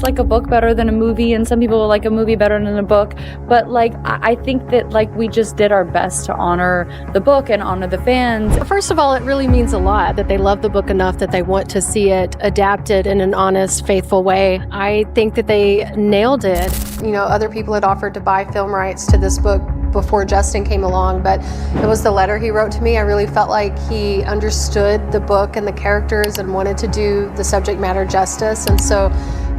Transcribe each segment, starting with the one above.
like a book better than a movie, and some people will like a movie better than a book. But like, I think that like we just did our best to honor the book and honor the fans. First of all, it really means a lot that they love the book enough that they want to see it adapted in an honest, faithful way. I think that they nailed it. You know, other people had offered to buy film rights to this book before Justin came along, but it was the letter he wrote to me. I really felt like he understood the book and the characters and wanted to do the subject matter justice, and so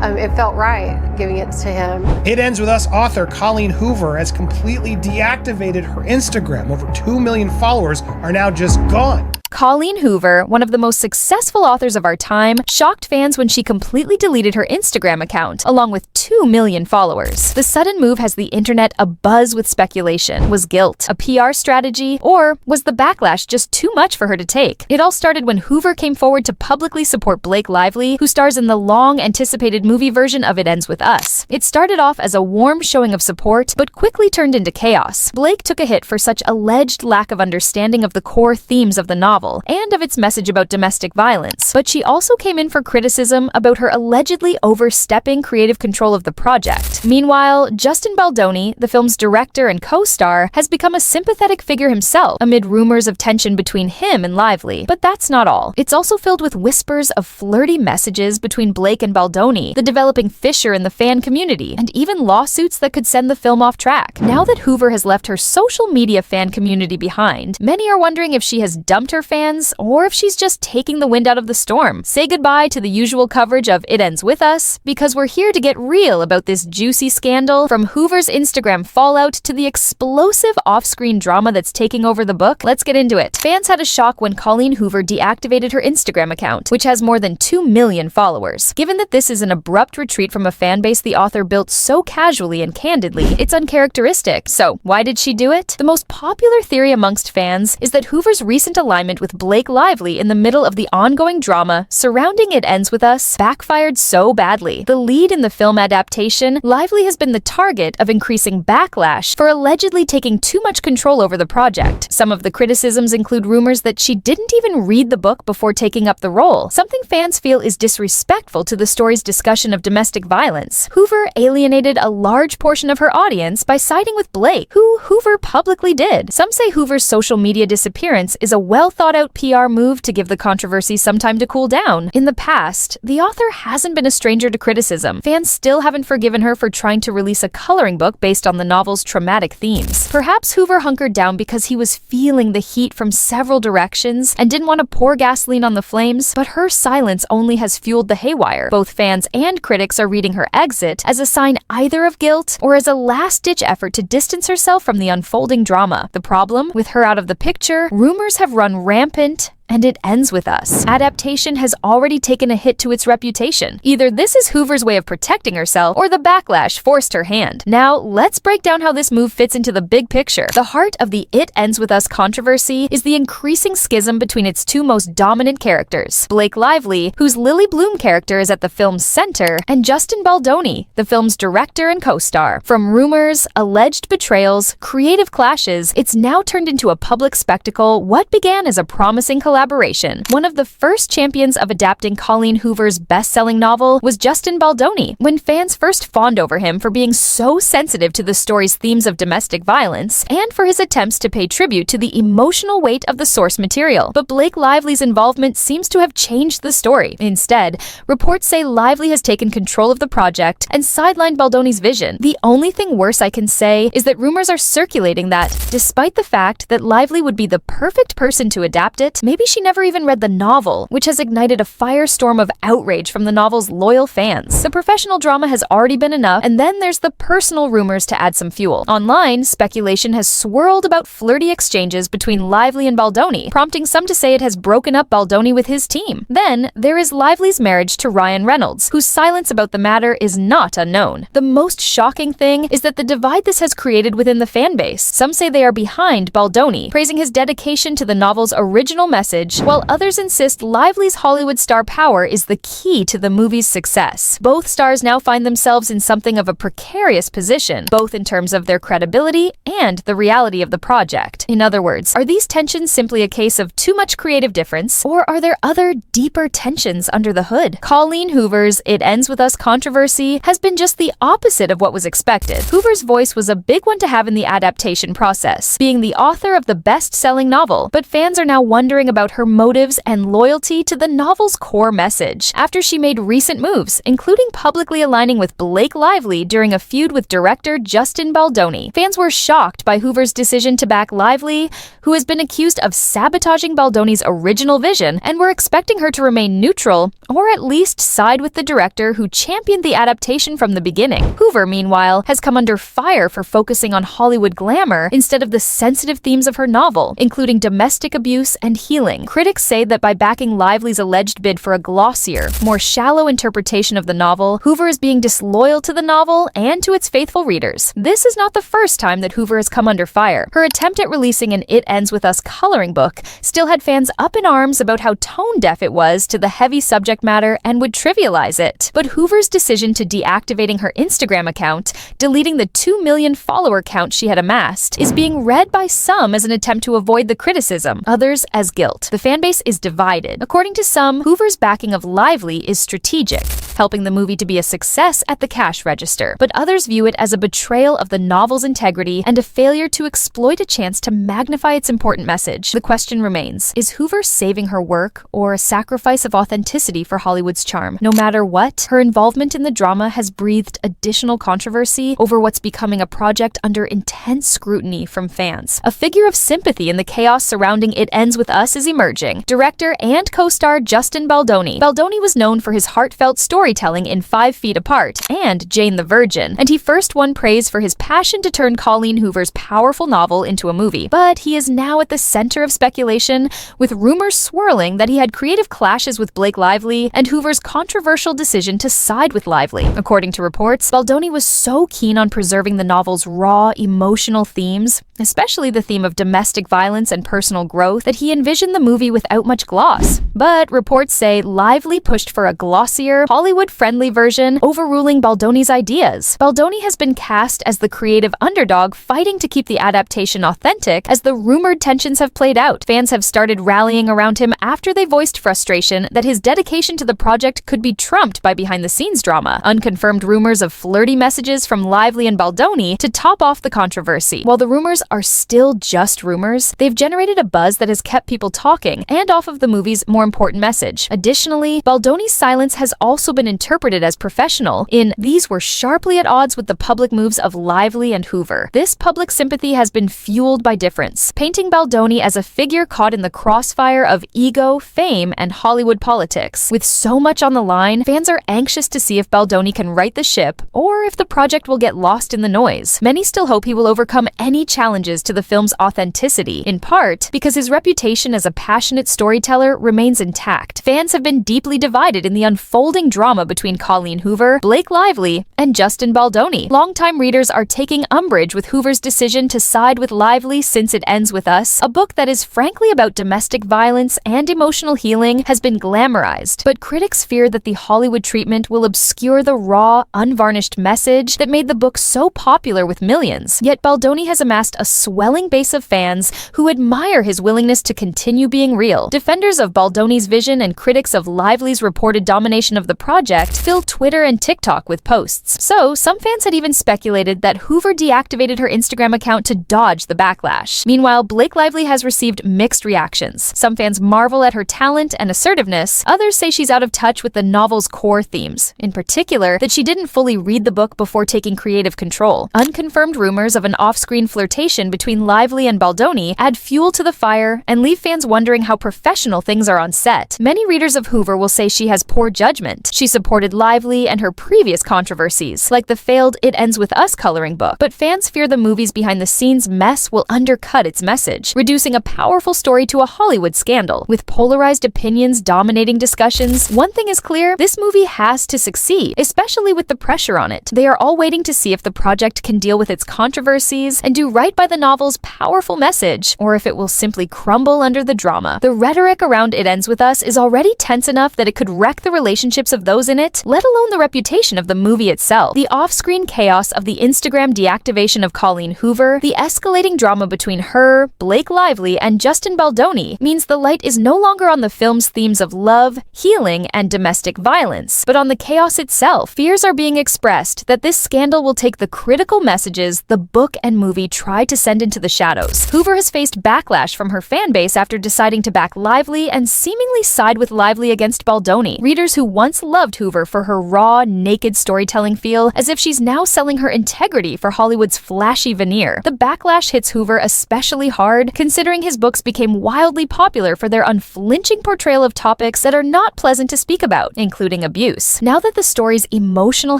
it felt right giving it to him. It Ends With Us author Colleen Hoover has completely deactivated her Instagram. Over 2 million followers are now just gone. Colleen Hoover, one of the most successful authors of our time, shocked fans when she completely deleted her Instagram account, along with 2 million followers. The sudden move has the internet abuzz with speculation. Was guilt a PR strategy, or was the backlash just too much for her to take? It all started when Hoover came forward to publicly support Blake Lively, who stars in the long-anticipated movie version of It Ends With Us. It started off as a warm showing of support, but quickly turned into chaos. Blake took a hit for such alleged lack of understanding of the core themes of the novel and of its message about domestic violence, but she also came in for criticism about her allegedly overstepping creative control of the project. Meanwhile, Justin Baldoni, the film's director and co-star, has become a sympathetic figure himself amid rumors of tension between him and Lively. But that's not all. It's also filled with whispers of flirty messages between Blake and Baldoni, the developing fissure in the fan community, and even lawsuits that could send the film off track. Now that Hoover has left her social media fan community behind, many are wondering if she has dumped her fans, or if she's just taking the wind out of the storm. Say goodbye to the usual coverage of It Ends With Us, because we're here to get real about this juicy scandal, from Hoover's Instagram fallout to the explosive off-screen drama that's taking over the book. Let's get into it. Fans had a shock when Colleen Hoover deactivated her Instagram account, which has more than 2 million followers. Given that this is an abrupt retreat from a fan base the author built so casually and candidly, it's uncharacteristic. So, why did she do it? The most popular theory amongst fans is that Hoover's recent alignment with Blake Lively in the middle of the ongoing drama surrounding It Ends With Us backfired so badly. The lead in the film adaptation, Lively has been the target of increasing backlash for allegedly taking too much control over the project. Some of the criticisms include rumors that she didn't even read the book before taking up the role, something fans feel is disrespectful to the story's discussion of domestic violence. Hoover alienated a large portion of her audience by siding with Blake, who Hoover publicly did. Some say Hoover's social media disappearance is a well-thought-out PR move to give the controversy some time to cool down. In the past, the author hasn't been a stranger to criticism. Fans still haven't forgiven her for trying to release a coloring book based on the novel's traumatic themes. Perhaps Hoover hunkered down because he was feeling the heat from several directions and didn't want to pour gasoline on the flames, but her silence only has fueled the haywire. Both fans and critics are reading her exit as a sign either of guilt or as a last-ditch effort to distance herself from the unfolding drama. The problem? With her out of the picture, rumors have run rampant, and It Ends With Us adaptation has already taken a hit to its reputation. Either this is Hoover's way of protecting herself, or the backlash forced her hand. Now, let's break down how this move fits into the big picture. The heart of the It Ends With Us controversy is the increasing schism between its two most dominant characters, Blake Lively, whose Lily Bloom character is at the film's center, and Justin Baldoni, the film's director and co-star. From rumors, alleged betrayals, creative clashes, it's now turned into a public spectacle. What began as a promising collaboration. One of the first champions of adapting Colleen Hoover's best-selling novel was Justin Baldoni. When fans first fawned over him for being so sensitive to the story's themes of domestic violence, and for his attempts to pay tribute to the emotional weight of the source material. But Blake Lively's involvement seems to have changed the story. Instead, reports say Lively has taken control of the project and sidelined Baldoni's vision. The only thing worse I can say is that rumors are circulating that, despite the fact that Lively would be the perfect person to adapt it, maybe she never even read the novel, which has ignited a firestorm of outrage from the novel's loyal fans. The professional drama has already been enough, and then there's the personal rumors to add some fuel. Online, speculation has swirled about flirty exchanges between Lively and Baldoni, prompting some to say it has broken up Baldoni with his team. Then, there is Lively's marriage to Ryan Reynolds, whose silence about the matter is not unknown. The most shocking thing is that the divide this has created within the fan base. Some say they are behind Baldoni, praising his dedication to the novel's original message message, while others insist Lively's Hollywood star power is the key to the movie's success. Both stars now find themselves in something of a precarious position, both in terms of their credibility and the reality of the project. In other words, are these tensions simply a case of too much creative difference, or are there other, deeper tensions under the hood? Colleen Hoover's It Ends With Us controversy has been just the opposite of what was expected. Hoover's voice was a big one to have in the adaptation process, being the author of the best-selling novel, but fans are now wondering about her motives and loyalty to the novel's core message. After she made recent moves, including publicly aligning with Blake Lively during a feud with director Justin Baldoni, fans were shocked by Hoover's decision to back Lively, who has been accused of sabotaging Baldoni's original vision, and were expecting her to remain neutral, or at least side with the director who championed the adaptation from the beginning. Hoover, meanwhile, has come under fire for focusing on Hollywood glamour instead of the sensitive themes of her novel, including domestic abuse and healing. Critics say that by backing Lively's alleged bid for a glossier, more shallow interpretation of the novel, Hoover is being disloyal to the novel and to its faithful readers. This is not the first time that Hoover has come under fire. Her attempt at releasing an It Ends With Us coloring book still had fans up in arms about how tone-deaf it was to the heavy subject matter and would trivialize it. But Hoover's decision to deactivating her Instagram account, deleting the 2 million follower count she had amassed, is being read by some as an attempt to avoid the criticism, others as guilt. The fanbase is divided. According to some, Hoover's backing of Lively is strategic, helping the movie to be a success at the cash register. But others view it as a betrayal of the novel's integrity and a failure to exploit a chance to magnify its important message. The question remains, is Hoover saving her work or a sacrifice of authenticity for Hollywood's charm? No matter what, her involvement in the drama has breathed additional controversy over what's becoming a project under intense scrutiny from fans. A figure of sympathy in the chaos surrounding It Ends With Us is emerging. Director and co-star Justin Baldoni. Baldoni was known for his heartfelt storytelling in 5 Feet Apart and Jane the Virgin, and he first won praise for his passion to turn Colleen Hoover's powerful novel into a movie. But he is now at the center of speculation, with rumors swirling that he had creative clashes with Blake Lively and Hoover's controversial decision to side with Lively. According to reports, Baldoni was so keen on preserving the novel's raw, emotional themes, especially the theme of domestic violence and personal growth, that he envisioned the movie without much gloss. But reports say Lively pushed for a glossier, Hollywood-friendly version, overruling Baldoni's ideas. Baldoni has been cast as the creative underdog fighting to keep the adaptation authentic as the rumored tensions have played out. Fans have started rallying around him after they voiced frustration that his dedication to the project could be trumped by behind-the-scenes drama. Unconfirmed rumors of flirty messages from Lively and Baldoni to top off the controversy. While the rumors are still just rumors, they've generated a buzz that has kept people talking and off of the movie's more important message. Additionally, Baldoni's silence has also been interpreted as professional in "These were sharply at odds with the public moves of Lively and Hoover." This public sympathy has been fueled by difference, painting Baldoni as a figure caught in the crossfire of ego, fame, and Hollywood politics. With so much on the line, fans are anxious to see if Baldoni can right the ship or if the project will get lost in the noise. Many still hope he will overcome any challenges to the film's authenticity, in part because his reputation as a passionate storyteller remains intact. Fans have been deeply divided in the unfolding drama between Colleen Hoover, Blake Lively, and Justin Baldoni. Longtime readers are taking umbrage with Hoover's decision to side with Lively since It Ends With Us, a book that is frankly about domestic violence and emotional healing, has been glamorized. But critics fear that the Hollywood treatment will obscure the raw, unvarnished message that made the book so popular with millions. Yet Baldoni has amassed a swelling base of fans who admire his willingness to continue being real. Defenders of Baldoni's vision and critics of Lively's reported domination of the project fill Twitter and TikTok with posts. So, some fans had even speculated that Hoover deactivated her Instagram account to dodge the backlash. Meanwhile, Blake Lively has received mixed reactions. Some fans marvel at her talent and assertiveness. Others say she's out of touch with the novel's core themes. In particular, that she didn't fully read the book before taking creative control. Unconfirmed rumors of an off-screen flirtation between Lively and Baldoni add fuel to the fire and leave fans wondering how professional things are on set. Many readers of Hoover will say she has poor judgment. She supported Lively and her previous controversies, like the failed It Ends With Us coloring book. But fans fear the movie's behind-the-scenes mess will undercut its message, reducing a powerful story to a Hollywood scandal. With polarized opinions dominating discussions, one thing is clear: this movie has to succeed, especially with the pressure on it. yet. They are all waiting to see if the project can deal with its controversies and do right by the novel's powerful message, or if it will simply crumble under the drama. The rhetoric around It Ends With Us is already tense enough that it could wreck the relationships of those in it, let alone the reputation of the movie itself. The off-screen chaos of the Instagram deactivation of Colleen Hoover, the escalating drama between her, Blake Lively, and Justin Baldoni means the light is no longer on the film's themes of love, healing, and domestic violence, but on the chaos itself. Fears are being expressed that this scandal will take the critical messages the book and movie try to send into the shadows. Hoover has faced backlash from her fan base after deciding to back Lively and seemingly side with Lively against Baldoni. Readers who once loved Hoover for her raw, naked storytelling feel as if she's now selling her integrity for Hollywood's flashy veneer. The backlash hits Hoover especially hard, considering his books became wildly popular for their unflinching portrayal of topics that are not pleasant to speak about, including abuse. Now that the story's emotional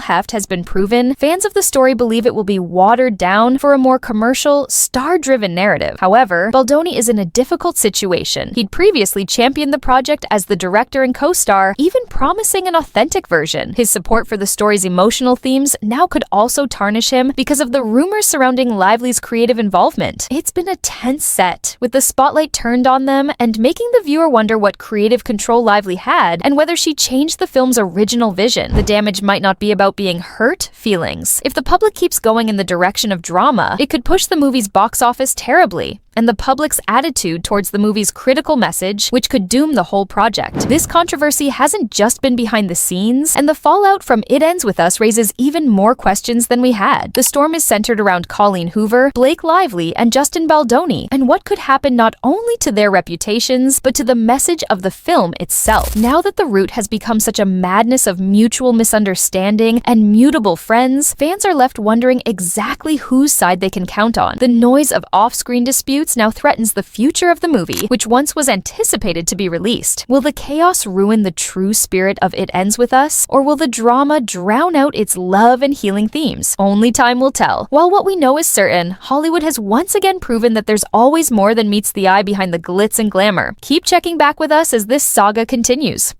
heft has been proven, fans of the story believe it will be watered down for a more commercial, star-driven narrative. However, Baldoni is in a difficult situation. He'd previously championed the project as the director and co-star, even promising an authentic version. His support for the story's emotional themes now could also tarnish him because of the rumors surrounding Lively's creative involvement. It's been a tense set, with the spotlight turned on them and making the viewer wonder what creative control Lively had and whether she changed the film's original vision. The damage might not be about being hurt feelings. If the public keeps going in the direction of drama, it could push the movie's box office terribly, and the public's attitude towards the movie's critical message, which could doom the whole project. This controversy hasn't just been behind the scenes, and the fallout from It Ends With Us raises even more questions than we had. The storm is centered around Colleen Hoover, Blake Lively, and Justin Baldoni, and what could happen not only to their reputations, but to the message of the film itself. Now that the root has become such a madness of mutual misunderstanding and mutable friends, fans are left wondering exactly whose side they can count on. The noise of off-screen disputes now threatens the future of the movie, which once was anticipated to be released. Will the chaos ruin the true spirit of It Ends With Us, or will the drama drown out its love and healing themes? Only time will tell. While what we know is certain, Hollywood has once again proven that there's always more than meets the eye behind the glitz and glamour. Keep checking back with us as this saga continues.